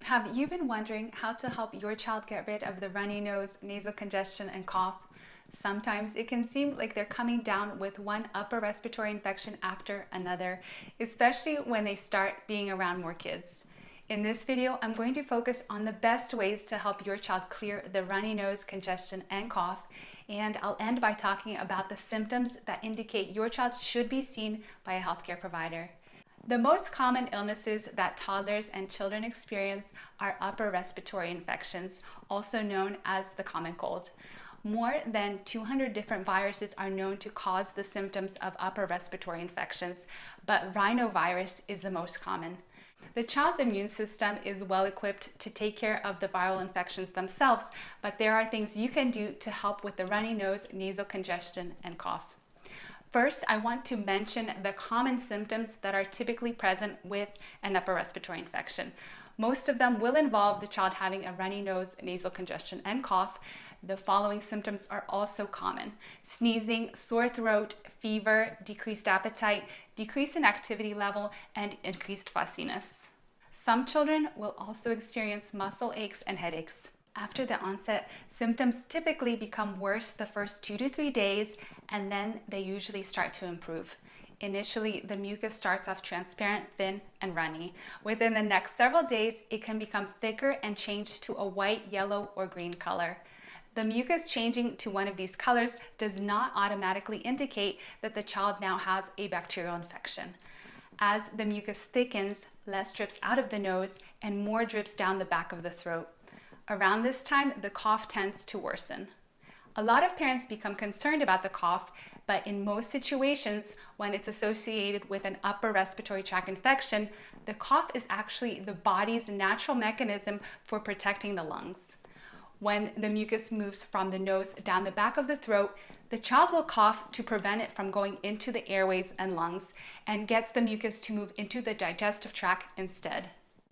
Have you been wondering how to help your child get rid of the runny nose, nasal congestion, and cough? Sometimes it can seem like they're coming down with one upper respiratory infection after another, especially when they start being around more kids. In this video, I'm going to focus on the best ways to help your child clear the runny nose, congestion, and cough, and I'll end by talking about the symptoms that indicate your child should be seen by a healthcare provider. The most common illnesses that toddlers and children experience are upper respiratory infections, also known as the common cold. More than 200 different viruses are known to cause the symptoms of upper respiratory infections, but rhinovirus is the most common. The child's immune system is well equipped to take care of the viral infections themselves, but there are things you can do to help with the runny nose, nasal congestion, and cough. First, I want to mention the common symptoms that are typically present with an upper respiratory infection. Most of them will involve the child having a runny nose, nasal congestion, and cough. The following symptoms are also common: sneezing, sore throat, fever, decreased appetite, decrease in activity level, and increased fussiness. Some children will also experience muscle aches and headaches. After the onset, symptoms typically become worse the first 2 to 3 days, and then they usually start to improve. Initially, the mucus starts off transparent, thin, and runny. Within the next several days, it can become thicker and change to a white, yellow, or green color. The mucus changing to one of these colors does not automatically indicate that the child now has a bacterial infection. As the mucus thickens, less drips out of the nose and more drips down the back of the throat. Around this time, the cough tends to worsen. A lot of parents become concerned about the cough, but in most situations, when it's associated with an upper respiratory tract infection, the cough is actually the body's natural mechanism for protecting the lungs. When the mucus moves from the nose down the back of the throat, the child will cough to prevent it from going into the airways and lungs, and gets the mucus to move into the digestive tract instead.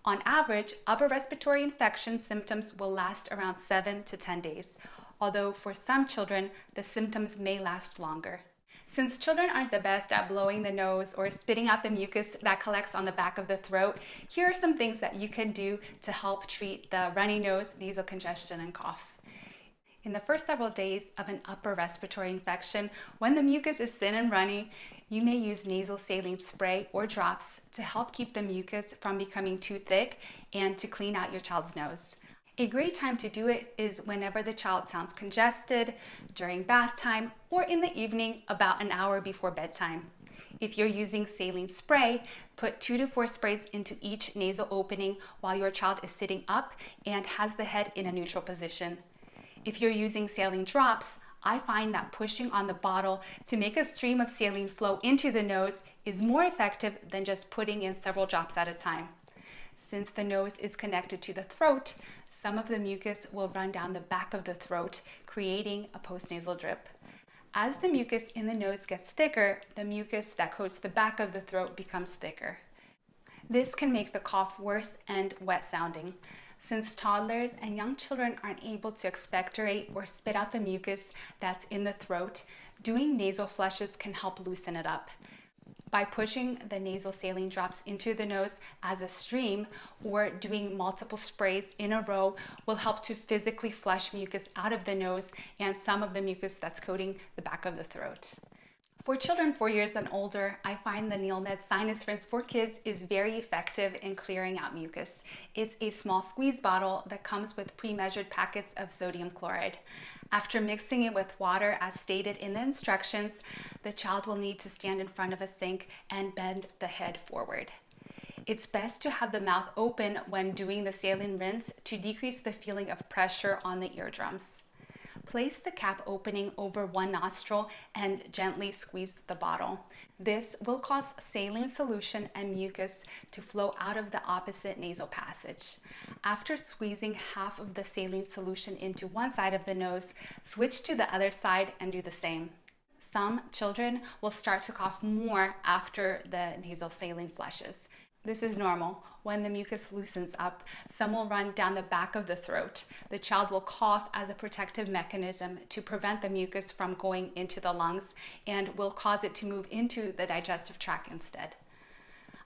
On average, upper respiratory infection symptoms will last around 7 to 10 days, although for some children, the symptoms may last longer. Since children aren't the best at blowing the nose or spitting out the mucus that collects on the back of the throat, here are some things that you can do to help treat the runny nose, nasal congestion, and cough. In the first several days of an upper respiratory infection, when the mucus is thin and runny, you may use nasal saline spray or drops to help keep the mucus from becoming too thick and to clean out your child's nose. A great time to do it is whenever the child sounds congested, during bath time, or in the evening about an hour before bedtime. If you're using saline spray, put 2 to 4 sprays into each nasal opening while your child is sitting up and has the head in a neutral position. If you're using saline drops, I find that pushing on the bottle to make a stream of saline flow into the nose is more effective than just putting in several drops at a time. Since the nose is connected to the throat, some of the mucus will run down the back of the throat, creating a postnasal drip. As the mucus in the nose gets thicker, the mucus that coats the back of the throat becomes thicker. This can make the cough worse and wet sounding. Since toddlers and young children aren't able to expectorate or spit out the mucus that's in the throat, doing nasal flushes can help loosen it up. By pushing the nasal saline drops into the nose as a stream or doing multiple sprays in a row will help to physically flush mucus out of the nose and some of the mucus that's coating the back of the throat. For children 4 years and older, I find the NeilMed Sinus Rinse for Kids is very effective in clearing out mucus. It's a small squeeze bottle that comes with pre-measured packets of sodium chloride. After mixing it with water as stated in the instructions, the child will need to stand in front of a sink and bend the head forward. It's best to have the mouth open when doing the saline rinse to decrease the feeling of pressure on the eardrums. Place the cap opening over one nostril and gently squeeze the bottle. This will cause saline solution and mucus to flow out of the opposite nasal passage. After squeezing half of the saline solution into one side of the nose, switch to the other side and do the same. Some children will start to cough more after the nasal saline flushes. This is normal. When the mucus loosens up, some will run down the back of the throat. The child will cough as a protective mechanism to prevent the mucus from going into the lungs and will cause it to move into the digestive tract instead.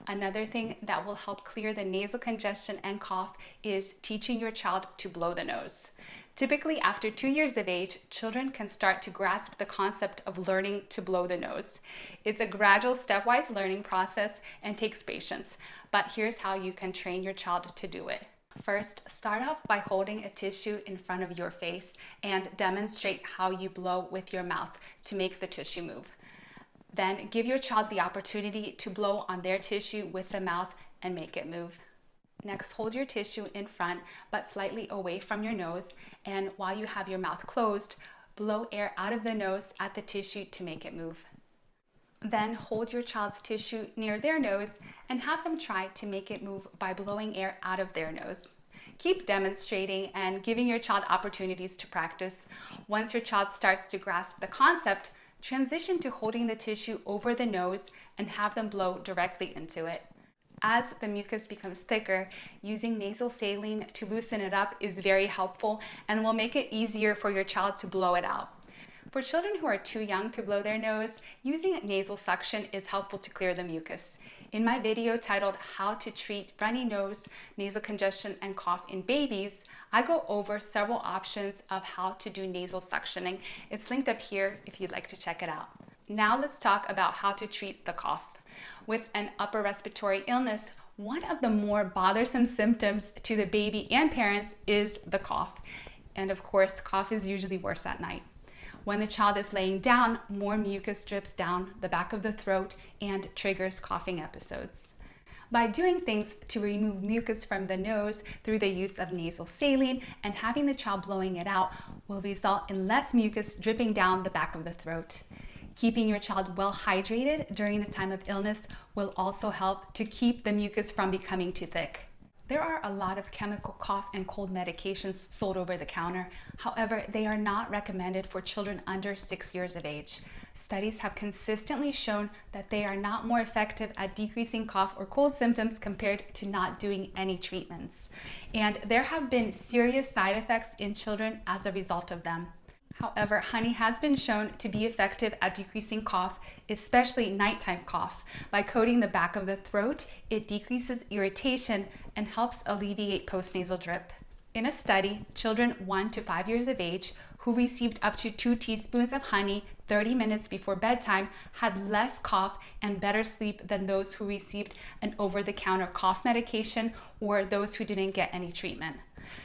Another thing that will help clear the nasal congestion and cough is teaching your child to blow the nose. Typically, after 2 years of age, children can start to grasp the concept of learning to blow the nose. It's a gradual, stepwise learning process and takes patience, but here's how you can train your child to do it. First, start off by holding a tissue in front of your face and demonstrate how you blow with your mouth to make the tissue move. Then give your child the opportunity to blow on their tissue with the mouth and make it move. Next, hold your tissue in front but slightly away from your nose, and while you have your mouth closed, blow air out of the nose at the tissue to make it move. Then hold your child's tissue near their nose and have them try to make it move by blowing air out of their nose. Keep demonstrating and giving your child opportunities to practice. Once your child starts to grasp the concept, transition to holding the tissue over the nose and have them blow directly into it. As the mucus becomes thicker, using nasal saline to loosen it up is very helpful and will make it easier for your child to blow it out. For children who are too young to blow their nose, using nasal suction is helpful to clear the mucus. In my video titled How to Treat Runny Nose, Nasal Congestion and Cough in Babies, I go over several options of how to do nasal suctioning. It's linked up here if you'd like to check it out. Now let's talk about how to treat the cough. With an upper respiratory illness, one of the more bothersome symptoms to the baby and parents is the cough. And of course, cough is usually worse at night. When the child is laying down, more mucus drips down the back of the throat and triggers coughing episodes. By doing things to remove mucus from the nose through the use of nasal saline and having the child blowing it out will result in less mucus dripping down the back of the throat. Keeping your child well hydrated during the time of illness will also help to keep the mucus from becoming too thick. There are a lot of chemical cough and cold medications sold over the counter. However, they are not recommended for children under 6 years of age. Studies have consistently shown that they are not more effective at decreasing cough or cold symptoms compared to not doing any treatments. And there have been serious side effects in children as a result of them. However, honey has been shown to be effective at decreasing cough, especially nighttime cough. By coating the back of the throat, it decreases irritation and helps alleviate postnasal drip. In a study, children 1 to 5 years of age who received up to 2 teaspoons of honey 30 minutes before bedtime had less cough and better sleep than those who received an over-the-counter cough medication or those who didn't get any treatment.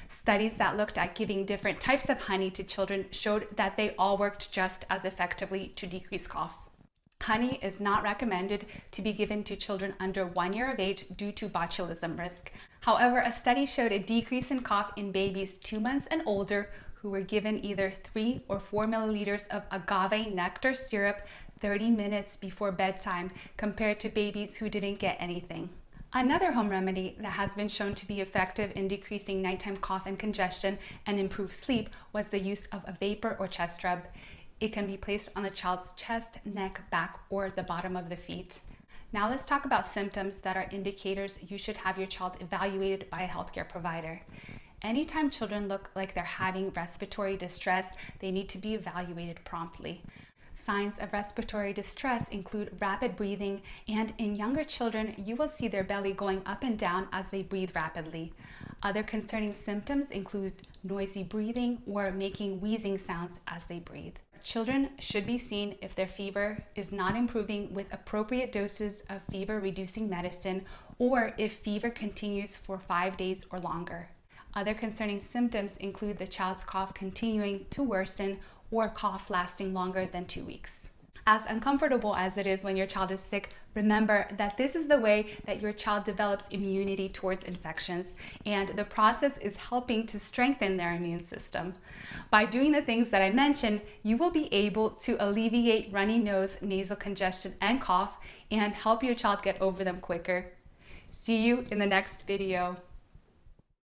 Studies that looked at giving different types of honey to children showed that they all worked just as effectively to decrease cough. Honey is not recommended to be given to children under 1 year of age due to botulism risk. However, a study showed a decrease in cough in babies 2 months and older who were given either 3 or 4 milliliters of agave nectar syrup 30 minutes before bedtime compared to babies who didn't get anything. Another home remedy that has been shown to be effective in decreasing nighttime cough and congestion and improve sleep was the use of a vapor or chest rub. It can be placed on the child's chest, neck, back, or the bottom of the feet. Now let's talk about symptoms that are indicators you should have your child evaluated by a healthcare provider. Anytime children look like they're having respiratory distress, they need to be evaluated promptly. Signs of respiratory distress include rapid breathing, and in younger children, you will see their belly going up and down as they breathe rapidly. Other concerning symptoms include noisy breathing or making wheezing sounds as they breathe. Children should be seen if their fever is not improving with appropriate doses of fever-reducing medicine or if fever continues for 5 days or longer. Other concerning symptoms include the child's cough continuing to worsen or cough lasting longer than 2 weeks. As uncomfortable as it is when your child is sick, remember that this is the way that your child develops immunity towards infections, and the process is helping to strengthen their immune system. By doing the things that I mentioned, you will be able to alleviate runny nose, nasal congestion, and cough, and help your child get over them quicker. See you in the next video.